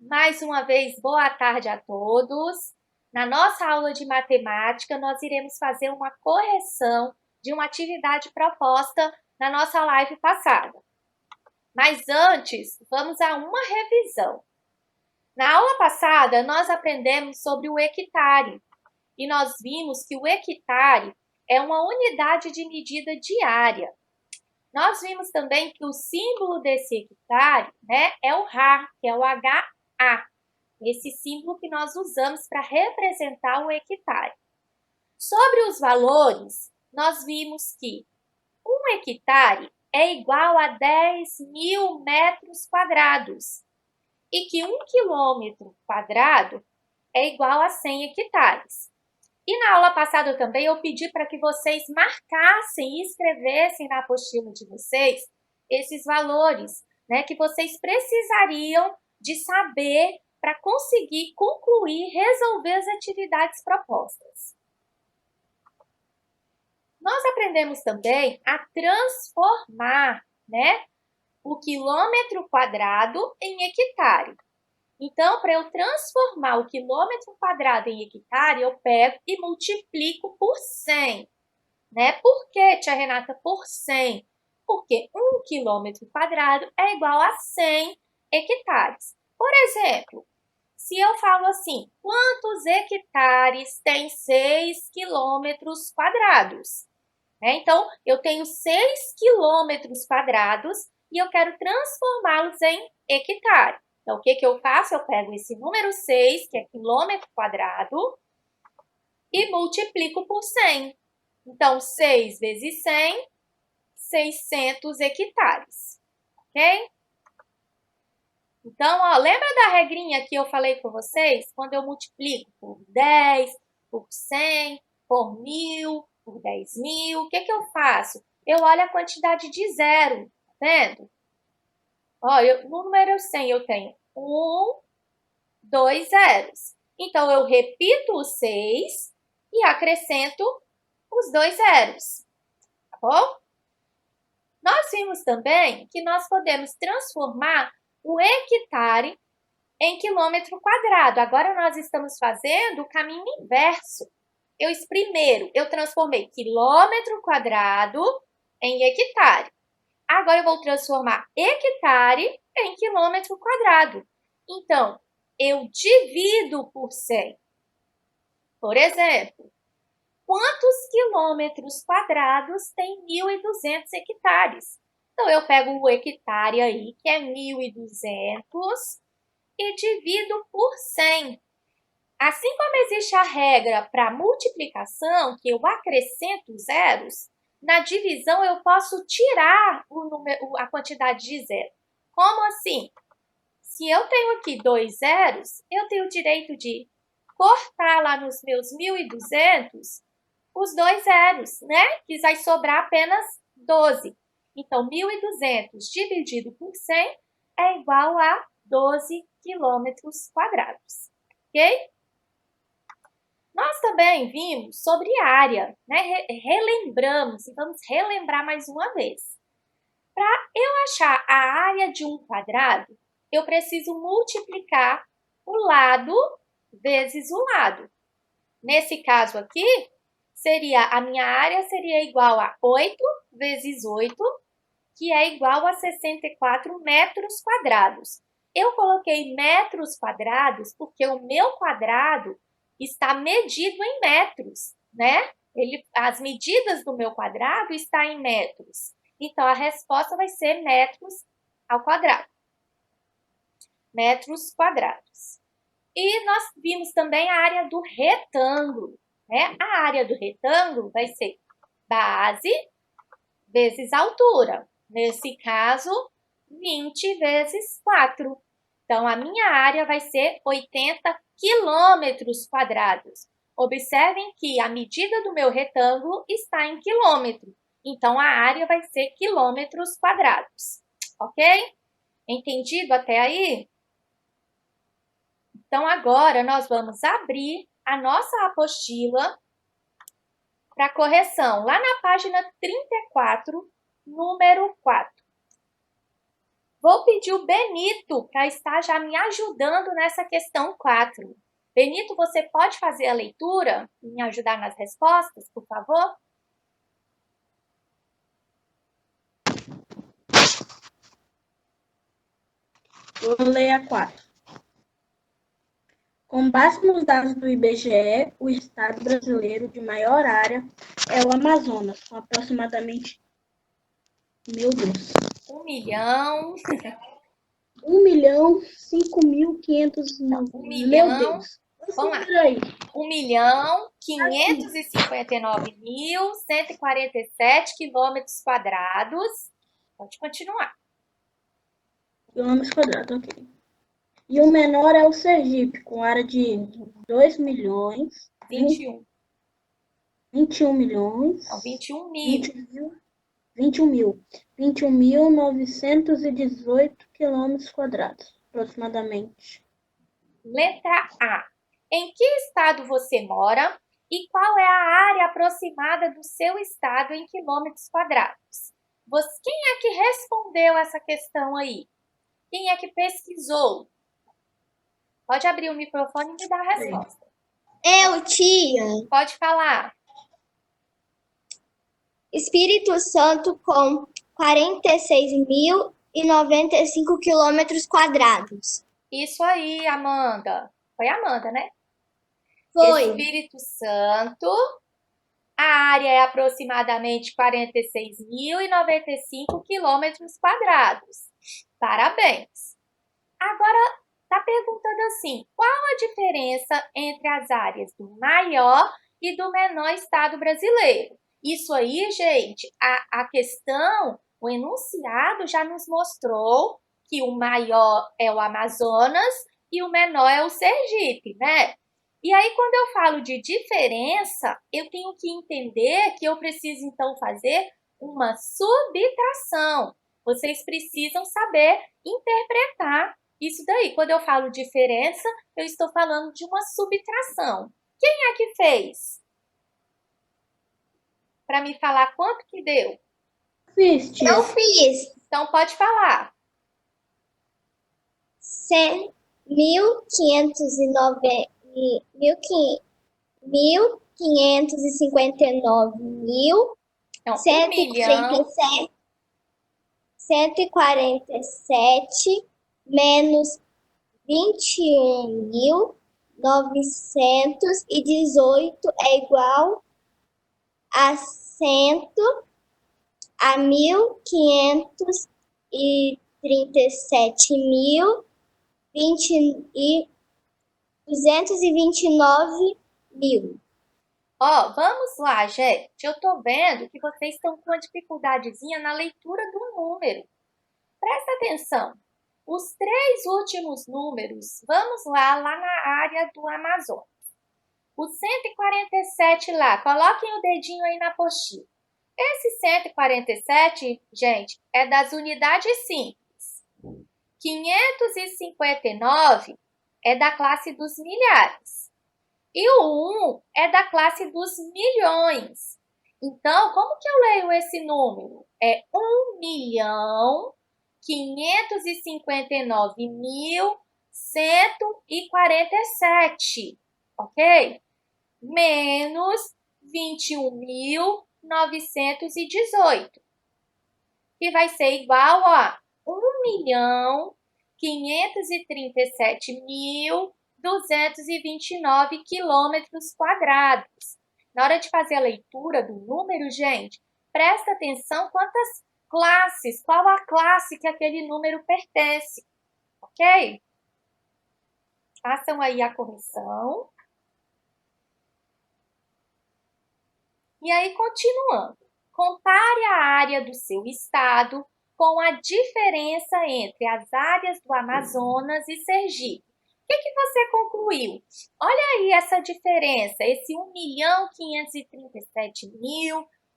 Mais uma vez, boa tarde a todos. Na nossa aula de matemática, nós iremos fazer uma correção de uma atividade proposta na nossa live passada. Mas antes, vamos a uma revisão. Na aula passada, nós aprendemos sobre o hectare e nós vimos que o hectare é uma unidade de medida diária. Nós vimos também que o símbolo desse hectare, é o Ra, que é o HA, esse símbolo que nós usamos para representar o hectare. Sobre os valores, nós vimos que um hectare é igual a 10.000 metros quadrados e que 1 quilômetro quadrado é igual a 100 hectares. E na aula passada também eu pedi para que vocês marcassem e escrevessem na apostila de vocês esses valores, que vocês precisariam de saber para conseguir concluir, resolver as atividades propostas. Nós aprendemos também a transformar, o quilômetro quadrado em hectare. Então, para eu transformar o quilômetro quadrado em hectare, eu pego e multiplico por 100. Por que, tia Renata, por 100? Porque 1 quilômetro quadrado é igual a 100 hectares. Por exemplo, se eu falo assim, quantos hectares tem 6 quilômetros quadrados? Então, eu tenho 6 quilômetros quadrados e eu quero transformá-los em hectare. Então, o que eu faço? Eu pego esse número 6, que é quilômetro quadrado, e multiplico por 100. Então, 6 vezes 100, 600 hectares, ok? Então, lembra da regrinha que eu falei com vocês? Quando eu multiplico por 10, por 100, por 1.000, por 10.000, o que eu faço? Eu olho a quantidade de zero, tá vendo? No número 100 eu tenho 1, 2 zeros. Então, eu repito o 6 e acrescento os 2 zeros, tá bom? Nós vimos também que nós podemos transformar o hectare em quilômetro quadrado. Agora, nós estamos fazendo o caminho inverso. Primeiro, eu transformei quilômetro quadrado em hectare. Agora, eu vou transformar hectare em quilômetro quadrado. Então, eu divido por 100. Por exemplo, quantos quilômetros quadrados tem 1.200 hectares? Então, eu pego o hectare aí, que é 1.200, e divido por 100. Assim como existe a regra para multiplicação, que eu acrescento zeros, na divisão eu posso tirar a quantidade de zero. Como assim? Se eu tenho aqui 2 zeros, eu tenho o direito de cortar lá nos meus 1.200 os 2 zeros, Que vai sobrar apenas 12. Então, 1.200 dividido por 100 é igual a 12 quilômetros quadrados, ok? Nós também vimos sobre área, Relembramos, e vamos relembrar mais uma vez. Para eu achar a área de um quadrado, eu preciso multiplicar o lado vezes o lado. Nesse caso aqui, a minha área seria igual a 8 vezes 8, que é igual a 64 metros quadrados. Eu coloquei metros quadrados porque o meu quadrado está medido em metros, As medidas do meu quadrado estão em metros. Então, a resposta vai ser metros ao quadrado. Metros quadrados. E nós vimos também a área do retângulo, A área do retângulo vai ser base vezes altura. Nesse caso, 20 vezes 4. Então, a minha área vai ser 80 quilômetros quadrados. Observem que a medida do meu retângulo está em quilômetro. Então, a área vai ser quilômetros quadrados. Ok? Entendido até aí? Então, agora nós vamos abrir a nossa apostila para correção, lá na página 34, número 4. Vou pedir o Benito para estar já me ajudando nessa questão 4. Benito, você pode fazer a leitura e me ajudar nas respostas, por favor? Vou ler a 4. Com base nos dados do IBGE, o estado brasileiro de maior área é o Amazonas, com aproximadamente... Meu Deus. 1.005.500... Meu Deus. Vamos lá. 1.559.147 quilômetros quadrados. Pode continuar. Quilômetros quadrados, ok. E o menor é o Sergipe, com área de 2 milhões... 21. 21 milhões... Não, 21 mil. 21.918 quilômetros quadrados, aproximadamente. Letra A. Em que estado você mora e qual é a área aproximada do seu estado em quilômetros quadrados? Quem é que respondeu essa questão aí? Quem é que pesquisou? Pode abrir o microfone e me dar a resposta. Eu, tia. Pode falar. Espírito Santo com 46.095 quilômetros quadrados. Isso aí, Amanda. Foi a Amanda, né? Foi. Espírito Santo. A área é aproximadamente 46.095 quilômetros quadrados. Parabéns! Agora, está perguntando assim, qual a diferença entre as áreas do maior e do menor estado brasileiro? Isso aí, gente, a questão, o enunciado já nos mostrou que o maior é o Amazonas e o menor é o Sergipe, né? E aí, quando eu falo de diferença, eu tenho que entender que eu preciso, então, fazer uma subtração. Vocês precisam saber interpretar isso daí. Quando eu falo diferença, eu estou falando de uma subtração. Quem é que fez? Para me falar quanto que deu? Fiz, tia. Eu fiz. Então, pode falar. 1.559.147 menos 21.918 é igual a 100 a 229.000. Vamos lá, gente. Eu tô vendo que vocês estão com uma dificuldadezinha na leitura do número. Presta atenção. Os 3 últimos números, vamos lá na área do Amazonas. O 147 lá, coloquem o dedinho aí na apostila. Esse 147, gente, é das unidades simples. 559 é da classe dos milhares. E o 1 é da classe dos milhões. Então, como que eu leio esse número? É 1.559.147, ok? Menos 21.918, que vai ser igual a 1.537.229 quilômetros quadrados. Na hora de fazer a leitura do número, gente, presta atenção quantas classes, qual a classe que aquele número pertence, ok? Façam aí a correção. E aí, continuando. Compare a área do seu estado com a diferença entre as áreas do Amazonas e Sergipe. O que você concluiu? Olha aí essa diferença, esse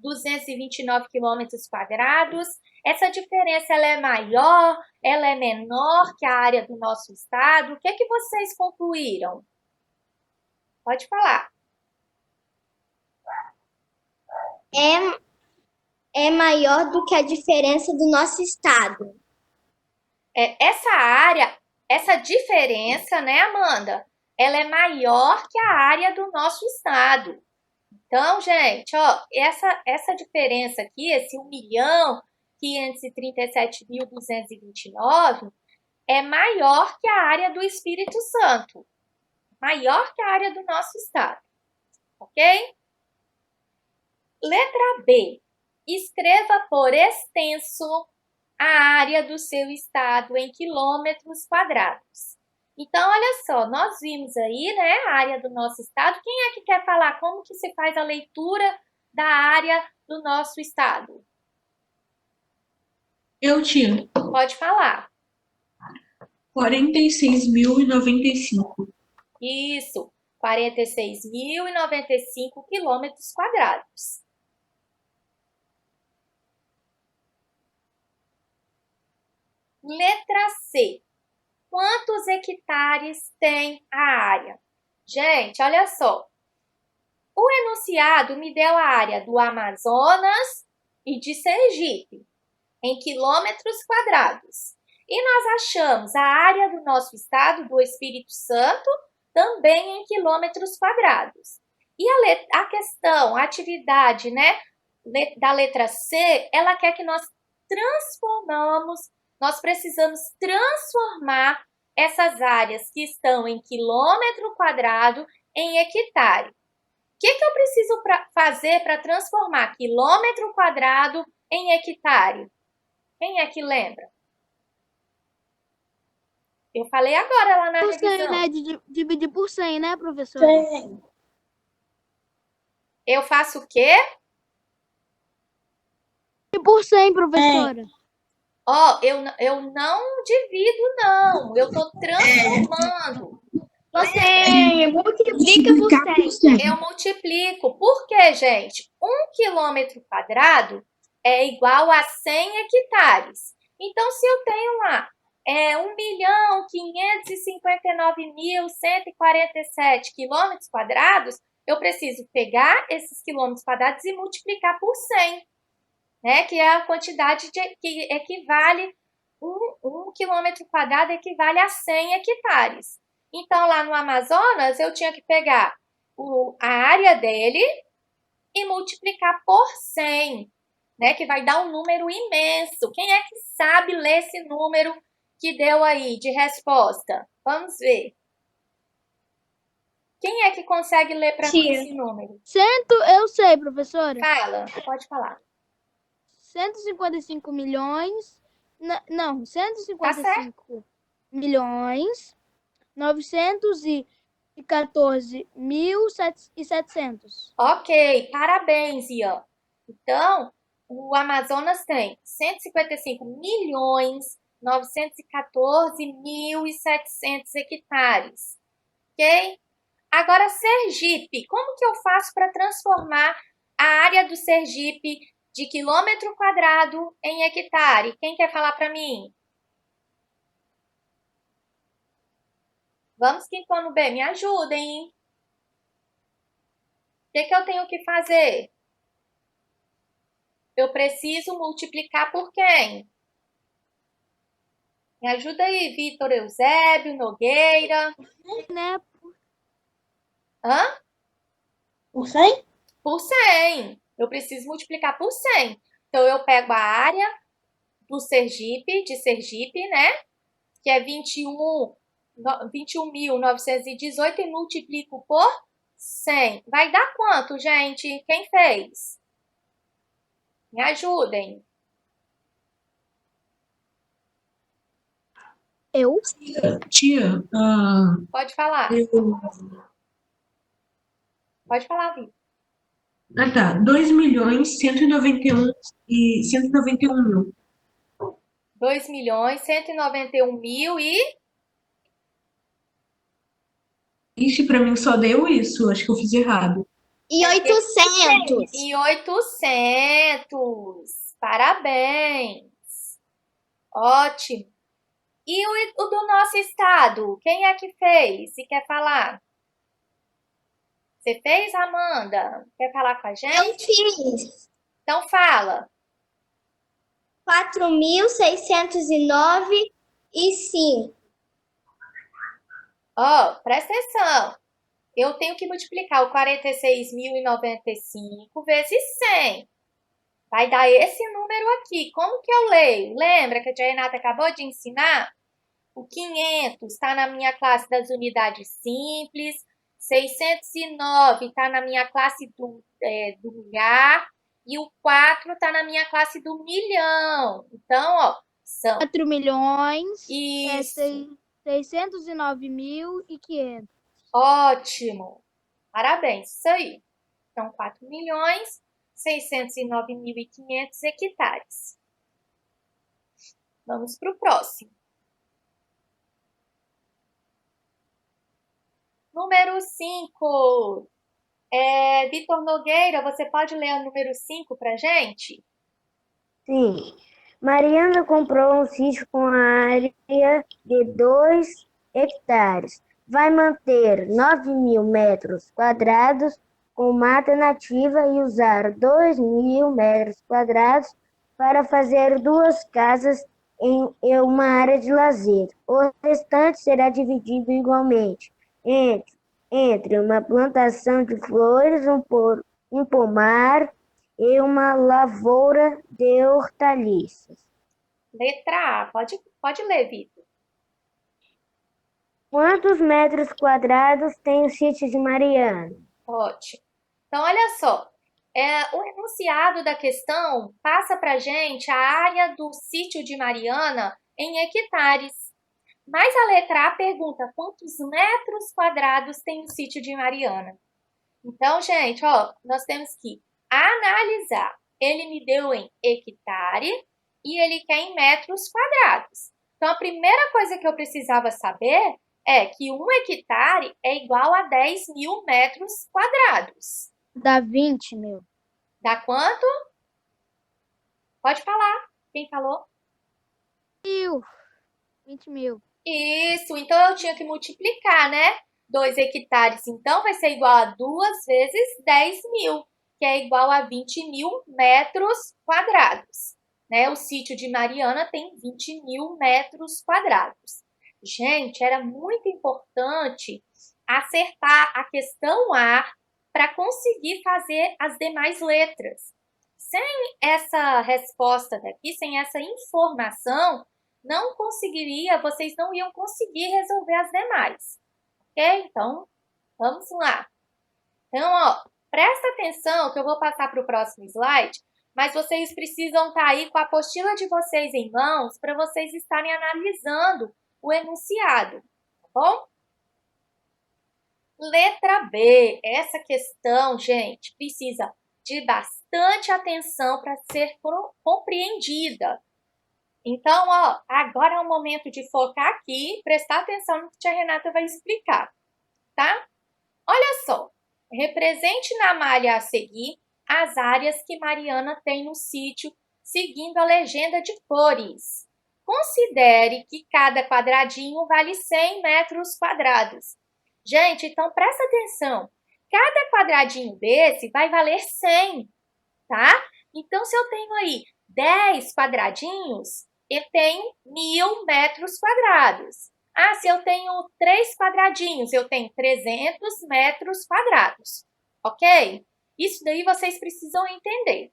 1.537.229 quilômetros quadrados. Essa diferença ela é maior, ela é menor que a área do nosso estado? O que vocês concluíram? Pode falar. É maior do que a diferença do nosso estado. essa área, essa diferença, né, Amanda? Ela é maior que a área do nosso estado. Então, gente, ó, essa diferença aqui, esse 1.537.229, é maior que a área do Espírito Santo. Maior que a área do nosso estado. Ok? Letra B. Escreva por extenso a área do seu estado em quilômetros quadrados. Então, olha só, nós vimos aí, né, a área do nosso estado. Quem é que quer falar como que se faz a leitura da área do nosso estado? Eu tinha Pode falar. 46.095. Isso, 46.095 quilômetros quadrados. Letra C. Quantos hectares tem a área? Gente, olha só. O enunciado me deu a área do Amazonas e de Sergipe, em quilômetros quadrados. E nós achamos a área do nosso estado, do Espírito Santo, também em quilômetros quadrados. E a questão, a atividade, né, da letra C, ela quer que nós precisamos transformar essas áreas que estão em quilômetro quadrado em hectare. O que eu preciso fazer para transformar quilômetro quadrado em hectare? Quem é que lembra? Eu falei agora lá na revisão. Né? Dividir por 100, né, professora? 100. Eu faço o quê? E por 100, professora. Ó, eu não divido, não. Eu estou transformando. Você multiplica por 100. Eu multiplico. Por quê, gente? 1 quilômetro quadrado é igual a 100 hectares. Então, se eu tenho lá 1.559.147 quilômetros quadrados, eu preciso pegar esses quilômetros quadrados e multiplicar por 100, né? Que é a quantidade que equivale, 1 quilômetro quadrado equivale a 100 hectares. Então, lá no Amazonas, eu tinha que pegar a área dele e multiplicar por 100, né? Que vai dar um número imenso. Quem é que sabe ler esse número que deu aí de resposta? Vamos ver. Quem é que consegue ler para mim esse número? Eu sei, professora. Fala, pode falar. 155 milhões... Não, Tá certo. 155 milhões 914.700. Ok, parabéns, Ian. Então, o Amazonas tem 155.914.700 hectares. Ok? Agora, Sergipe. Como que eu faço para transformar a área do Sergipe de quilômetro quadrado em hectare? Quem quer falar para mim? Vamos, Quintono B, me ajudem, hein? O que eu tenho que fazer? Eu preciso multiplicar por quem? Me ajuda aí, Vitor Eusébio, Nogueira. Né? Hã? Por 100? Por 100. Eu preciso multiplicar por 100. Então, eu pego a área do Sergipe, de Sergipe, né? Que é 21.918 e multiplico por 100. Vai dar quanto, gente? Quem fez? Me ajudem. Eu? Tia, Pode falar. Pode falar, Vitor. tá. 2.191.191.000. 2.191.000 e... Ixi, pra mim só deu isso. Acho que eu fiz errado. E 800. E 800. Parabéns. Ótimo. E o do nosso estado? Quem é que fez? Se quer falar? Você fez, Amanda? Quer falar com a Eu gente? fiz Então fala. e 5. Ó, presta atenção. Eu tenho que multiplicar o 46.095 vezes 100. Vai dar esse número aqui. Como que eu leio? Lembra que a tia Renata acabou de ensinar? O 500 está na minha classe das unidades simples. 609 está na minha classe do milhar. E o 4 está na minha classe do milhão. Então, ó, são 4 milhões, isso. 609.500. Ótimo. Parabéns, isso aí. Então, 4.609.500 hectares. Vamos para o próximo. Número 5. Vitor Nogueira, você pode ler o número 5 para a gente? Sim. Mariana comprou um sítio com área de 2 hectares. Vai manter 9.000 metros quadrados com mata nativa e usar 2.000 metros quadrados para fazer 2 casas em uma área de lazer. O restante será dividido igualmente entre uma plantação de flores, um pomar e uma lavoura de hortaliças. Letra A. Pode ler, Vitor. Quantos metros quadrados tem o sítio de Mariana? Ótimo. Então, olha só. O enunciado da questão passa para a gente a área do sítio de Mariana em hectares. Mas a letra A pergunta quantos metros quadrados tem o sítio de Mariana. Então, gente, ó, nós temos que analisar. Ele me deu em hectare e ele quer em metros quadrados. Então, a primeira coisa que eu precisava saber é que 1 hectare é igual a 10.000 metros quadrados. Dá 20 mil. Dá quanto? Pode falar. Quem falou? 20 mil. Isso, então eu tinha que multiplicar, né? 2 hectares, então, vai ser igual a 2 vezes 10.000, que é igual a 20.000 metros quadrados. Né? O sítio de Mariana tem 20.000 metros quadrados. Gente, era muito importante acertar a questão A para conseguir fazer as demais letras. Sem essa resposta daqui, sem essa informação, vocês não iam conseguir resolver as demais. Ok? Então, vamos lá. Então, ó, presta atenção que eu vou passar para o próximo slide, mas vocês precisam estar aí com a apostila de vocês em mãos para vocês estarem analisando o enunciado, tá bom? Letra B. Essa questão, gente, precisa de bastante atenção para ser compreendida. Então, ó, agora é o momento de focar aqui e prestar atenção no que a tia Renata vai explicar, tá? Olha só, represente na malha a seguir as áreas que Mariana tem no sítio, seguindo a legenda de cores. Considere que cada quadradinho vale 100 metros quadrados. Gente, então presta atenção. Cada quadradinho desse vai valer 100, tá? Então, se eu tenho aí 10 quadradinhos, eu tenho 1.000 metros quadrados. Ah, se eu tenho 3 quadradinhos, eu tenho 300 metros quadrados. Ok? Isso daí vocês precisam entender.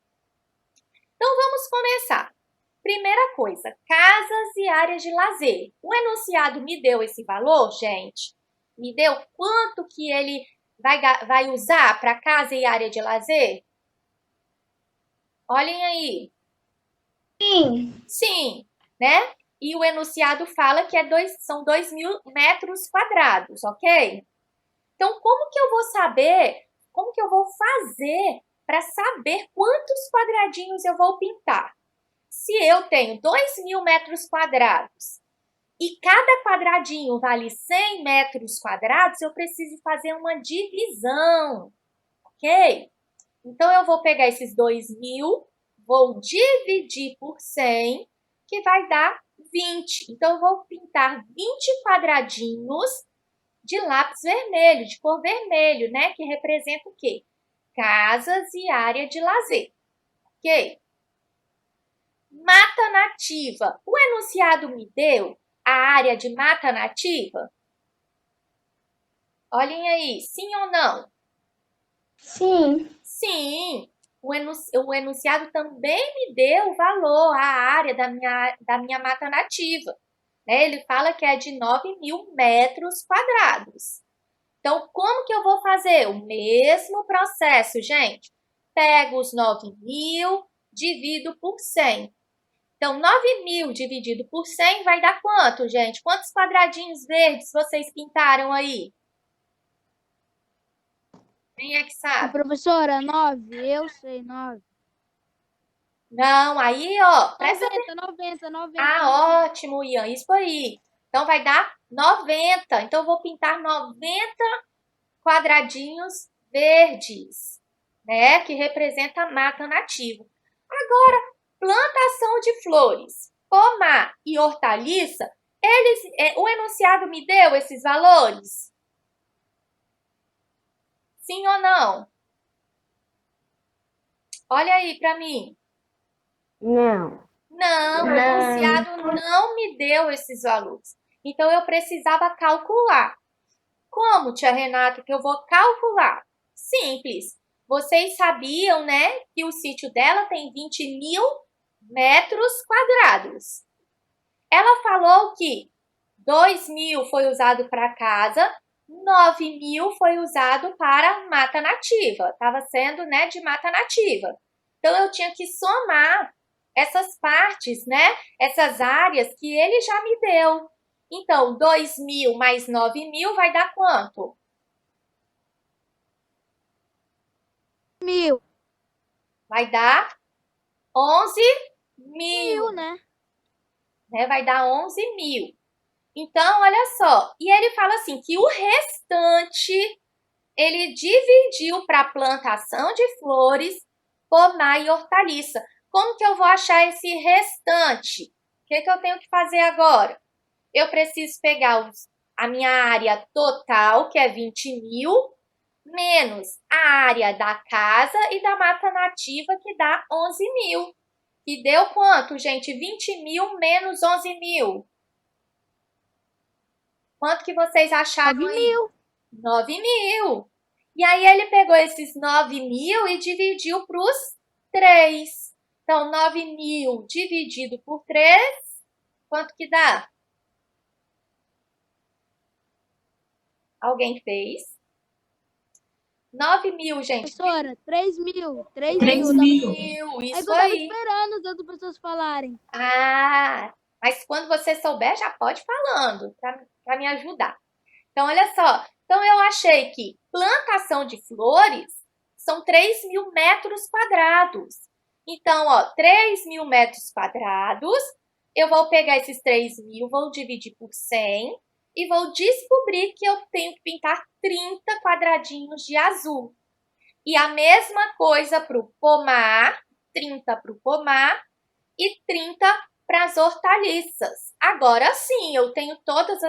Então, vamos começar. Primeira coisa, casas e áreas de lazer. O enunciado me deu esse valor, gente? Me deu quanto que ele vai usar para casa e área de lazer? Olhem aí. Sim. Sim, né? E o enunciado fala que são 2.000 metros quadrados, ok? Então, como que eu vou saber, como que eu vou fazer para saber quantos quadradinhos eu vou pintar? Se eu tenho 2.000 metros quadrados e cada quadradinho vale 100 metros quadrados, eu preciso fazer uma divisão, ok? Então, eu vou pegar esses 2.000, vou dividir por 100, que vai dar 20. Então, eu vou pintar 20 quadradinhos de lápis vermelho, de cor vermelho, né? Que representa o quê? Casas e área de lazer, ok? Mata nativa. O enunciado me deu a área de mata nativa? Olhem aí, sim ou não? Sim. Sim, o enunciado também me deu o valor, a área da minha mata nativa. Né? Ele fala que é de 9.000 metros quadrados. Então, como que eu vou fazer? O mesmo processo, gente. Pego os 9.000, divido por 100. Então, 9.000 dividido por 100 vai dar quanto, gente? Quantos quadradinhos verdes vocês pintaram aí? Quem é que sabe? Professora, 9. Eu sei, 9. Não, aí, ó, presta atenção. 90. Ah, ótimo, Ian, isso aí. Então, vai dar 90. Então, eu vou pintar 90 quadradinhos verdes, né? Que representa a mata nativa. Agora, plantação de flores, pomar e hortaliça, o enunciado me deu esses valores? Sim ou não? Olha aí para mim. Não. Não, o enunciado não me deu esses valores. Então, eu precisava calcular. Como, tia Renata, que eu vou calcular? Simples. Vocês sabiam, né, que o sítio dela tem 20.000 metros quadrados. Ela falou que 2.000 foi usado para casa, 9.000 foi usado para mata nativa. Estava sendo, né, de mata nativa. Então, eu tinha que somar essas partes, né, essas áreas que ele já me deu. Então, 2.000 mais 9.000 vai dar quanto? 1.000. Vai dar 11.000. 1.000, né? Vai dar 11.000. Então, olha só. E ele fala assim, que o restante, ele dividiu para plantação de flores, pomar e hortaliça. Como que eu vou achar esse restante? O que eu tenho que fazer agora? Eu preciso pegar a minha área total, que é 20.000, menos a área da casa e da mata nativa, que dá 11.000. E deu quanto, gente? 20.000 menos 11.000. Quanto que vocês acharam 9.000. 9.000. E aí ele pegou esses 9.000 e dividiu para os 3. Então, 9.000 dividido por 3, quanto que dá? Alguém fez? 9.000, gente. Professora, 3.000. 3.000, É isso que eu tava aí. esperando as outras pessoas falarem. Ah, mas quando você souber, já pode ir falando, para me ajudar. Então, olha só. Então, eu achei que plantação de flores são 3.000 metros quadrados. Então, ó, 3.000 metros quadrados, eu vou pegar esses 3.000, vou dividir por 100 e vou descobrir que eu tenho que pintar 30 quadradinhos de azul. E a mesma coisa para o pomar, 30 para o pomar e 30 para as hortaliças. Agora sim, eu tenho todas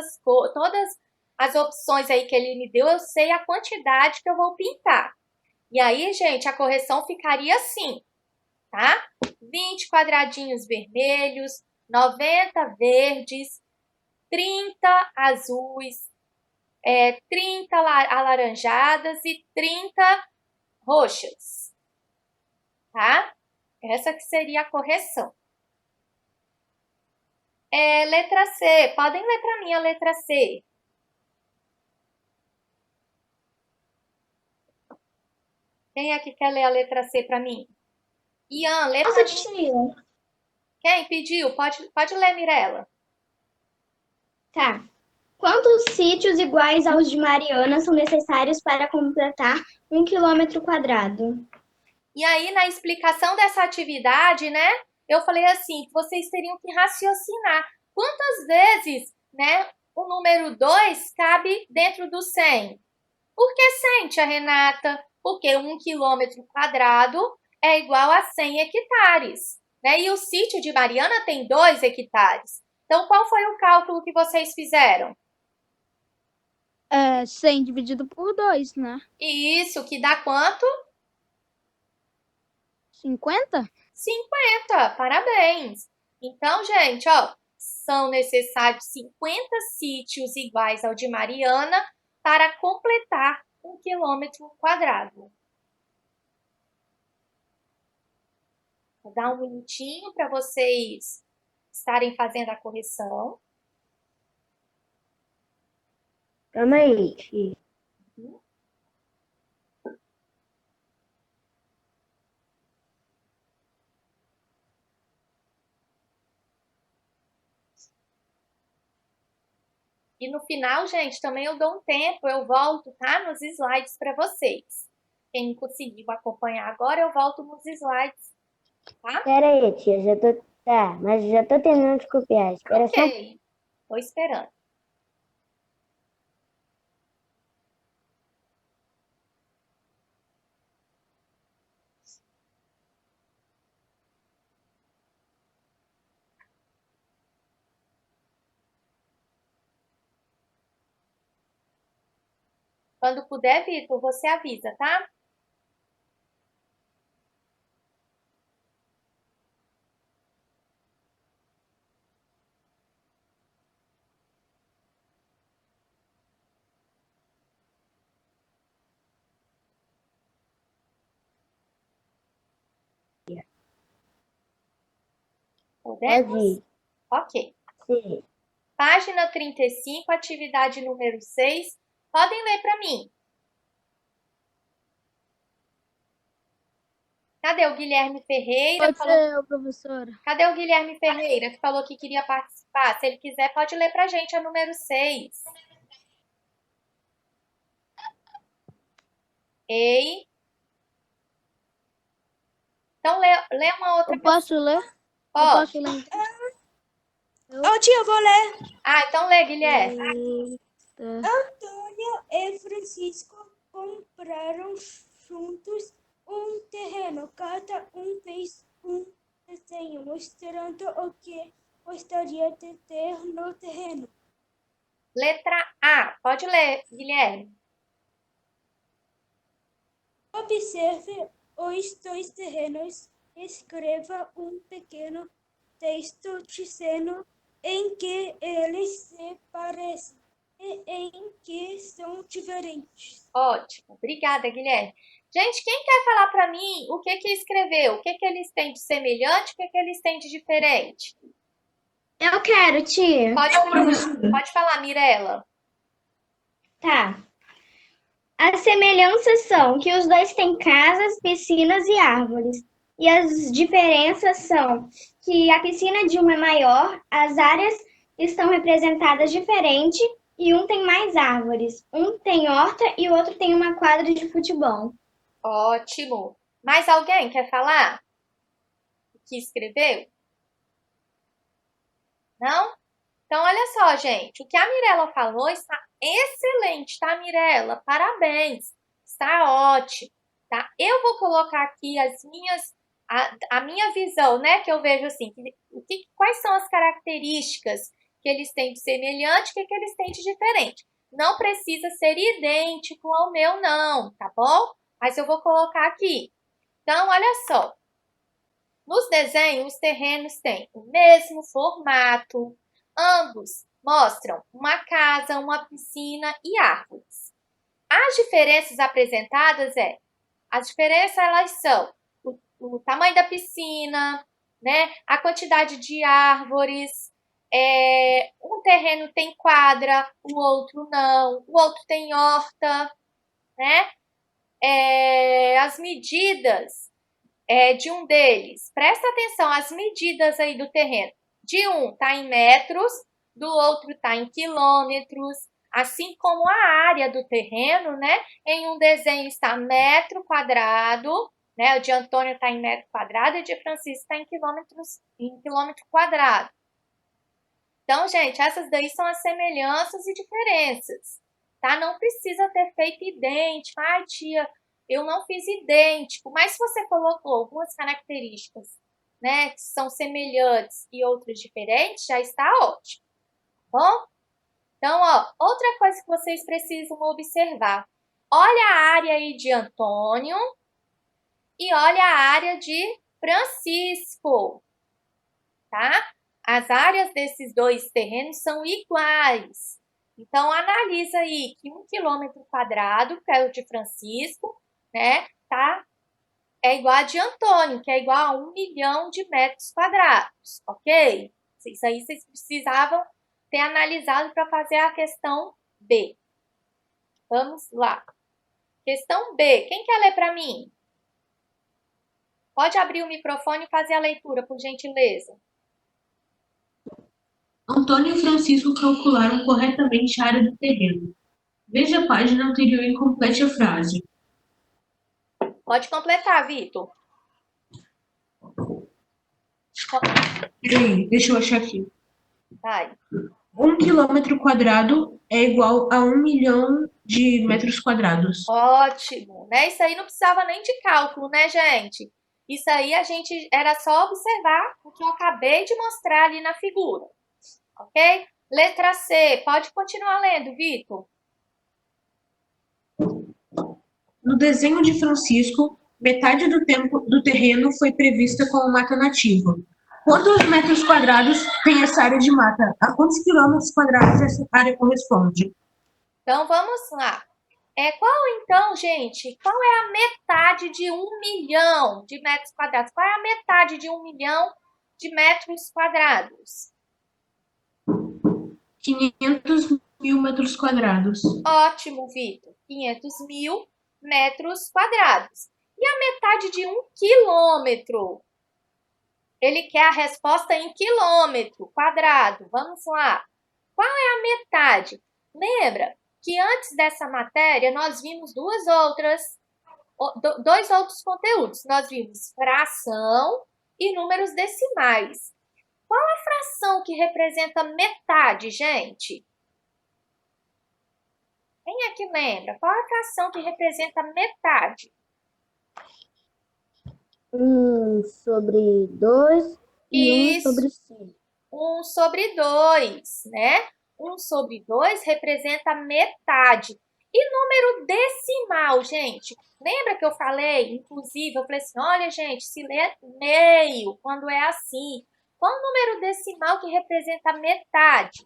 as opções aí que ele me deu, eu sei a quantidade que eu vou pintar. E aí, gente, a correção ficaria assim, tá? 20 quadradinhos vermelhos, 90 verdes, 30 azuis, 30 alaranjadas e 30 roxas, tá? Essa que seria a correção. Letra C, podem ler para mim a letra C. Quem é que quer ler a letra C para mim? Ian, lê para mim. Quem pediu? Pode ler, Mirella. Tá. Quantos sítios iguais aos de Mariana são necessários para completar 1 quilômetro quadrado? E aí, na explicação dessa atividade, né, eu falei assim, que vocês teriam que raciocinar. Quantas vezes, né, o número 2 cabe dentro do 100? Por que 100, tia Renata? Porque 1 quilômetro quadrado é igual a 100 hectares. Né? E o sítio de Mariana tem 2 hectares. Então, qual foi o cálculo que vocês fizeram? 100 dividido por 2, né? Isso, que dá quanto? 50? 50, parabéns. Então, gente, ó, são necessários 50 sítios iguais ao de Mariana para completar 1 quilômetro quadrado. Vou dar um minutinho para vocês estarem fazendo a correção. Calma aí, tia. E no final, gente, também eu dou um tempo, eu volto, tá? Nos slides para vocês. Quem não conseguiu acompanhar agora, eu volto nos slides, tá? Pera aí, tia, já tô... Tá, mas já tô terminando de copiar. Espera só. Ok, tô esperando. Quando puder, Vitor, você avisa, tá? Pode Podemos? ir. Ok. Sim. Página 35, atividade número 6. Podem ler para mim. Cadê o Guilherme Ferreira? Pode ser, professora. Cadê o Guilherme Ferreira, que falou que queria participar? Se ele quiser, pode ler para a gente a número 6. Ei. Então, lê uma outra Eu posso ler? Eu Pode. posso ler então? Ô tia, eu vou ler. Ah, então lê, Guilherme. Antônio e Francisco compraram juntos um terreno. Cada um fez um desenho mostrando o que gostaria de ter no terreno. Letra A. Pode ler, Guilherme. Observe os dois terrenos. Escreva um pequeno texto dizendo em que eles se parecem e em que são diferentes. Ótimo. Obrigada, Guilherme. Gente, quem quer falar para mim o que escreveu? O que eles têm de semelhante? O que eles têm de diferente? Eu quero, tia. Pode falar, Mirella. Tá. As semelhanças são que os dois têm casas, piscinas e árvores. E as diferenças são que a piscina de um é maior, as áreas estão representadas diferente e um tem mais árvores. Um tem horta e o outro tem uma quadra de futebol. Ótimo. Mais alguém quer falar? O que escreveu? Não? Então, olha só, gente. O que a Mirella falou está excelente, tá, Mirella? Parabéns. Está ótimo, tá? Eu vou colocar aqui a minha visão, né? Que eu vejo assim, quais são as características que eles têm de semelhante e que eles têm de diferente. Não precisa ser idêntico ao meu, não, tá bom? Mas eu vou colocar aqui. Então, olha só. Nos desenhos, os terrenos têm o mesmo formato. Ambos mostram uma casa, uma piscina e árvores. As diferenças apresentadas elas são o tamanho da piscina, né? A quantidade de árvores. Um terreno tem quadra, o outro não. O outro tem horta, né? As medidas de um deles. Presta atenção, as medidas aí do terreno. De um está em metros, do outro está em quilômetros, assim como a área do terreno, né? Em um desenho está metro quadrado, né? O de Antônio está em metro quadrado e o de Francisco está em quilômetro quadrado. Então, gente, essas daí são as semelhanças e diferenças, tá? Não precisa ter feito idêntico. Ai, tia, eu não fiz idêntico, mas se você colocou algumas características, né, que são semelhantes e outras diferentes, já está ótimo, tá bom? Então, outra coisa que vocês precisam observar. Olha a área aí de Antônio e olha a área de Francisco, tá? As áreas desses dois terrenos são iguais. Então, analisa aí que 1 quilômetro quadrado, que é o de Francisco, né, é igual a de Antônio, que é igual a 1 milhão de metros quadrados, ok? Isso aí vocês precisavam ter analisado para fazer a questão B. Vamos lá. Questão B. Quem quer ler para mim? Pode abrir o microfone e fazer a leitura, por gentileza. Antônio e Francisco calcularam corretamente a área do terreno. Veja a página anterior e complete a frase. Pode completar, Vitor. Peraí, deixa eu achar aqui. Vai. 1 quilômetro quadrado é igual a 1 milhão de metros quadrados. Ótimo, né? Isso aí não precisava nem de cálculo, né, gente? Isso aí era só observar o que eu acabei de mostrar ali na figura, ok? Letra C, pode continuar lendo, Vitor. No desenho de Francisco, metade do tempo do terreno foi prevista como mata nativa. Quantos metros quadrados tem essa área de mata? A quantos quilômetros quadrados essa área corresponde? Então, vamos lá. Então, gente, qual é a metade de 1 milhão de metros quadrados? Qual é a metade de 1 milhão de metros quadrados? 500 mil metros quadrados. Ótimo, Vitor. 500 mil metros quadrados. E a metade de 1 quilômetro? Ele quer a resposta em quilômetro quadrado. Vamos lá. Qual é a metade? Lembra que antes dessa matéria nós vimos dois outros conteúdos. Nós vimos fração e números decimais. Qual a fração que representa metade, gente? Quem é que lembra? Qual a fração que representa metade? 1/2 e 1/5. 1/2, né? 1/2 representa metade. E número decimal, gente? Lembra que eu falei, inclusive, eu falei assim, olha, gente, se lê meio quando é assim. Qual o número decimal que representa metade?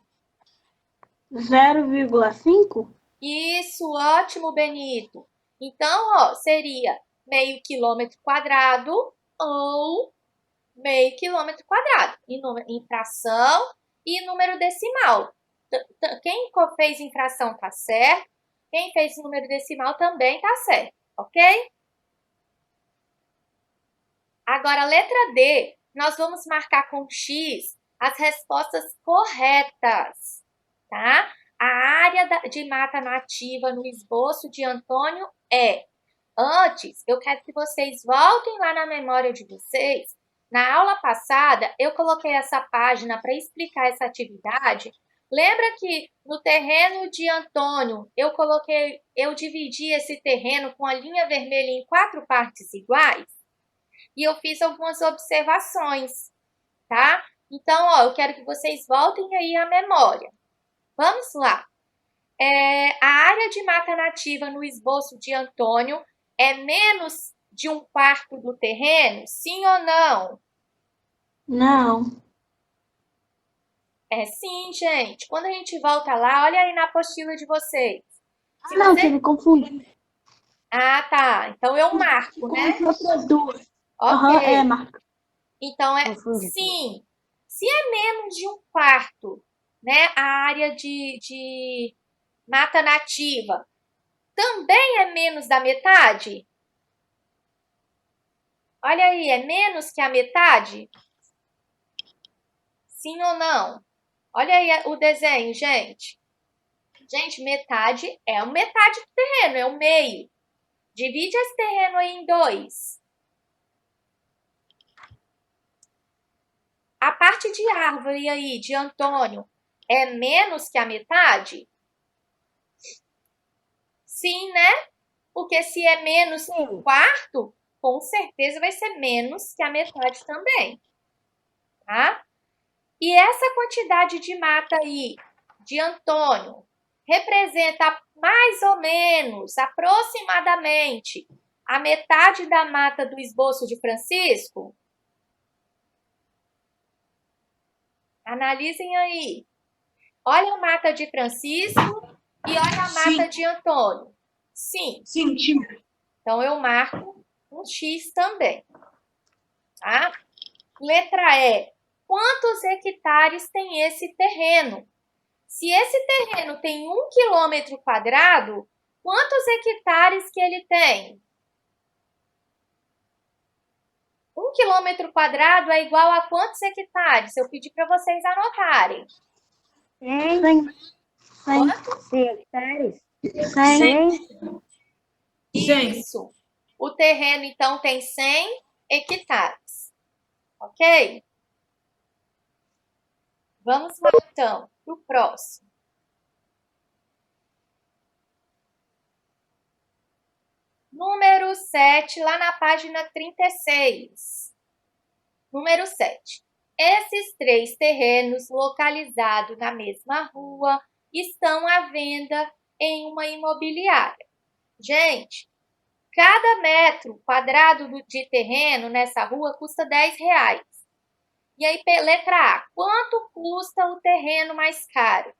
0,5? Isso, ótimo, Benito. Então, ó, seria meio quilômetro quadrado ou meio quilômetro quadrado, em fração e número decimal. Quem fez em fração tá certo, quem fez em número decimal também tá certo, ok? Agora, letra D, nós vamos marcar com X as respostas corretas, tá? A área de mata nativa no esboço de Antônio é. Antes, eu quero que vocês voltem lá na memória de vocês. Na aula passada, eu coloquei essa página para explicar essa atividade. Lembra que no terreno de Antônio, eu dividi esse terreno com a linha vermelha em 4 partes iguais? E eu fiz algumas observações, tá? Então, ó, eu quero que vocês voltem aí à memória. Vamos lá. A área de mata nativa no esboço de Antônio é menos de 1/4 do terreno? Sim ou não? Não. É sim, gente. Quando a gente volta lá, olha aí na apostila de vocês. Não, você me confunde. Ah, tá. Então eu marco, né? Com as outras duas. Ok. Marca. Então é Confundi. sim. Se é menos de 1/4, né, a área de mata nativa, também é menos da metade? Olha aí, é menos que a metade? Sim ou não? Olha aí o desenho, gente. Gente, metade é metade do terreno, é o meio. Divide esse terreno aí em 2. A parte de árvore aí, de Antônio, é menos que a metade? Sim, né? Porque se é menos que 1/4, com certeza vai ser menos que a metade também, tá? E essa quantidade de mata aí, de Antônio, representa mais ou menos, aproximadamente, a metade da mata do esboço de Francisco? Analisem aí. Olha a mata de Francisco e olha a Sim. mata de Antônio. Sim. Sim, tia. Então, eu marco um X também. Tá? Letra E. Quantos hectares tem esse terreno? Se esse terreno tem 1 quilômetro quadrado, quantos hectares que ele tem? 1 quilômetro quadrado é igual a quantos hectares? Eu pedi para vocês anotarem. 100 hectares? 100. 100. Isso. O terreno, então, tem 100 hectares. Ok? Vamos lá, então, para o próximo. Número 7, lá na página 36. Número 7. Esses 3 terrenos localizados na mesma rua estão à venda em uma imobiliária. Gente, cada metro quadrado de terreno nessa rua custa R$10. E aí, letra A, quanto custa o terreno mais caro?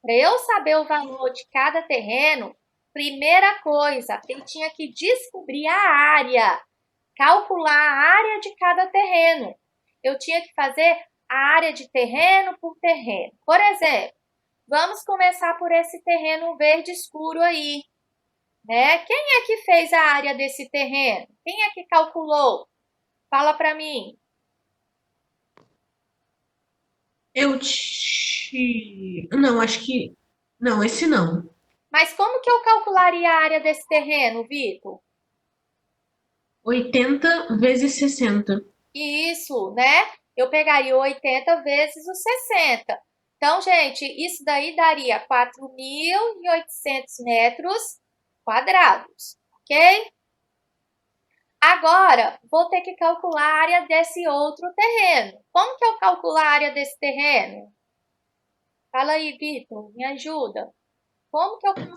Para eu saber o valor de cada terreno, primeira coisa, eu tinha que descobrir a área, calcular a área de cada terreno. Eu tinha que fazer a área de terreno por terreno. Por exemplo, vamos começar por esse terreno verde escuro aí. Né? Quem é que fez a área desse terreno? Quem é que calculou? Fala para mim. Não, acho que... Não, esse não. Mas como que eu calcularia a área desse terreno, Vitor? 80 vezes 60. Isso, né? Eu pegaria 80 vezes os 60. Então, gente, isso daí daria 4.800 metros quadrados, ok? Agora, vou ter que calcular a área desse outro terreno. Como que eu calculo a área desse terreno? Fala aí, Vitor, me ajuda. Como que eu calculo?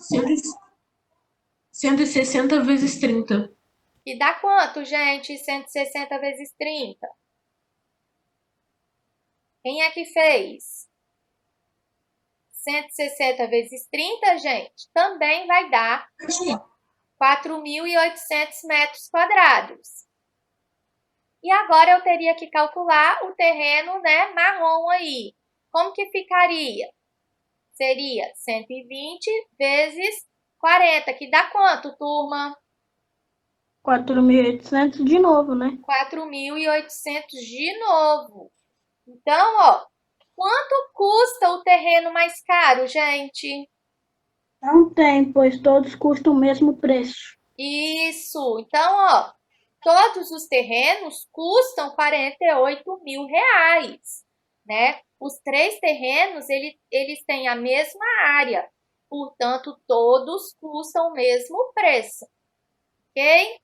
160 vezes 30. E dá quanto, gente? 160 vezes 30. Quem é que fez? 160 vezes 30, gente, também vai dar 4.800 metros quadrados. E agora eu teria que calcular o terreno, né, marrom aí. Como que ficaria? Seria 120 vezes 40, que dá quanto, turma? 4.800 de novo, né? 4.800 de novo. Então, ó, quanto custa o terreno mais caro, gente? Não tem, pois todos custam o mesmo preço. Isso. Então, ó, todos os terrenos custam R$48.000, né? Os 3 terrenos, eles têm a mesma área, portanto, todos custam o mesmo preço, ok?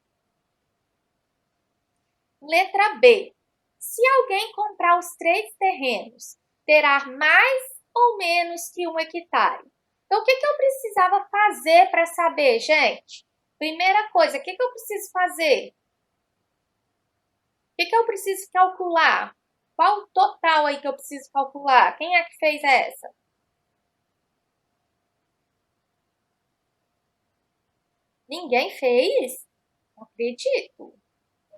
Letra B. Se alguém comprar os 3 terrenos, terá mais ou menos que 1 hectare. Então, o que eu precisava fazer para saber, gente? Primeira coisa, o que eu preciso fazer? O que eu preciso calcular? Qual o total aí que eu preciso calcular? Quem é que fez essa? Ninguém fez? Não acredito.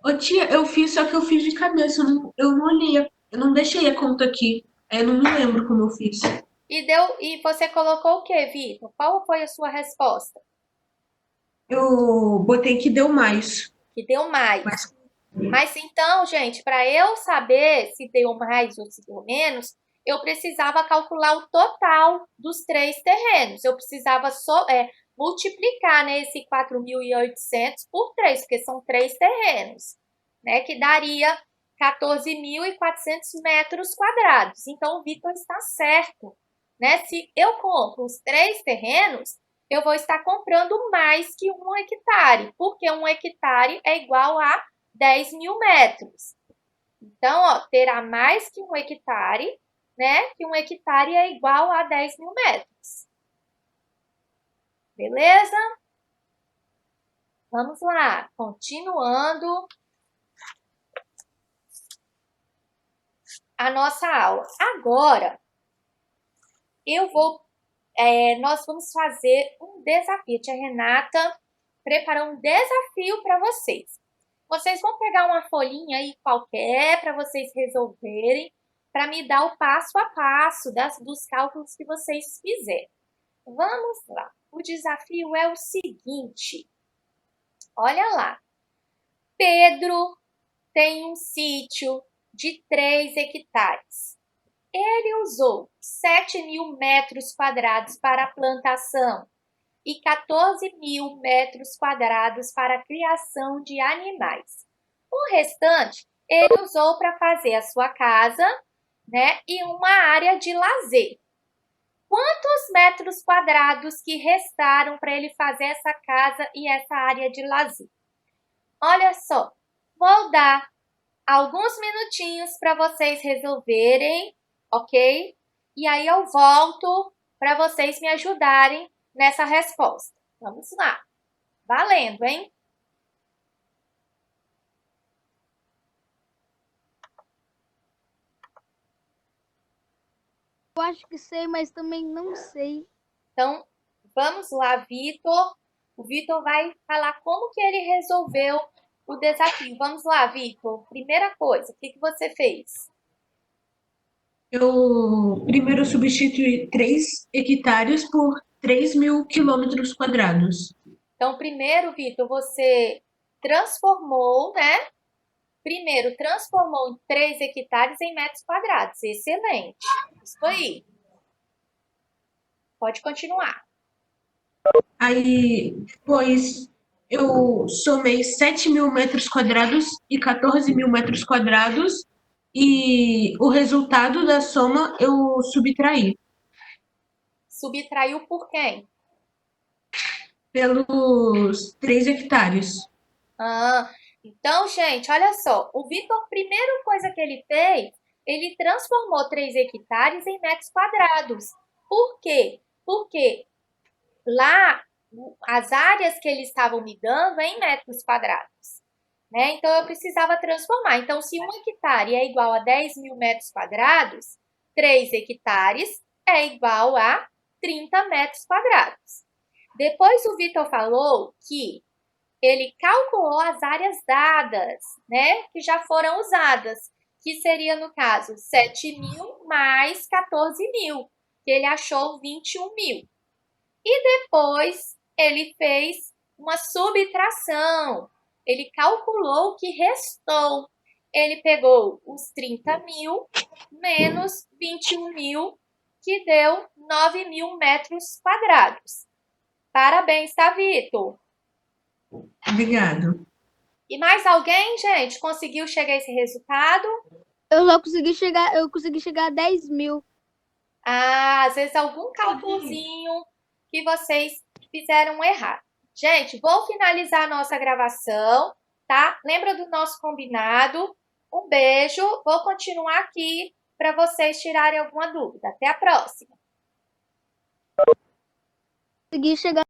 Ô, tia, eu fiz, só que eu fiz de cabeça. Eu não olhei. Eu não deixei a conta aqui. Eu não me lembro como eu fiz. E você colocou o quê, Vitor? Qual foi a sua resposta? Eu botei que deu mais. Que deu mais. Mas então, gente, para eu saber se deu mais ou se deu menos, eu precisava calcular o total dos 3 terrenos. Eu precisava multiplicar, né, esse 4.800 por 3, porque são 3 terrenos, né, que daria 14.400 metros quadrados. Então, o Vitor está certo, né? Se eu compro os 3 terrenos, eu vou estar comprando mais que 1 hectare, porque 1 hectare é igual a 10.000 metros. Então, ó, terá mais que 1 hectare, né? Que 1 hectare é igual a 10.000 metros. Beleza? Vamos lá, continuando. a nossa aula. Agora, nós vamos fazer um desafio. A tia Renata preparou um desafio para vocês. Vocês vão pegar uma folhinha aí qualquer para vocês resolverem, para me dar o passo a passo dos cálculos que vocês fizerem. Vamos lá. O desafio é o seguinte. Olha lá. Pedro tem um sítio de 3 hectares. Ele usou 7.000 metros quadrados para a plantação e 14.000 metros quadrados para a criação de animais. O restante ele usou para fazer a sua casa, né, e uma área de lazer. Quantos metros quadrados que restaram para ele fazer essa casa e essa área de lazer? Olha só, vou dar alguns minutinhos para vocês resolverem, ok? E aí eu volto para vocês me ajudarem nessa resposta. Vamos lá. Valendo, hein? Eu acho que sei, mas também não sei. Então, vamos lá, Vitor. O Vitor vai falar como que ele resolveu o desafio. Vamos lá, Vitor. Primeira coisa, o que você fez? Eu primeiro substituí 3 hectares por 3.000 quilômetros quadrados. Então, primeiro, Vitor, você transformou, né? Primeiro, transformou 3 hectares em metros quadrados. Excelente. Isso aí. Pode continuar. Aí, depois, eu somei 7.000 metros quadrados e 14.000 metros quadrados. E o resultado da soma eu subtraí Subtraiu por quem? pelos 3 hectares. Então, gente, olha só. O Vitor, primeira coisa que ele fez, ele transformou 3 hectares em metros quadrados. Por quê? Porque lá, as áreas que eles estavam me dando é em metros quadrados, né? Então, eu precisava transformar. Então, se 1 hectare é igual a 10.000 metros quadrados, 3 hectares é igual a 30 metros quadrados. Depois, o Vitor falou que ele calculou as áreas dadas, né? Que já foram usadas, que seria, no caso, 7.000 mais 14.000, que ele achou 21.000. E depois ele fez uma subtração. Ele calculou o que restou. Ele pegou os 30.000 menos 21.000, que deu 9.000 metros quadrados. Parabéns, tá, Vitor? Obrigado. E mais alguém, gente, conseguiu chegar a esse resultado? Eu consegui chegar a 10.000. Às vezes algum cálculozinho que vocês fizeram errado. Gente, vou finalizar a nossa gravação, tá? Lembra do nosso combinado? Um beijo. Vou continuar aqui para vocês tirarem alguma dúvida. Até a próxima. Consegui chegar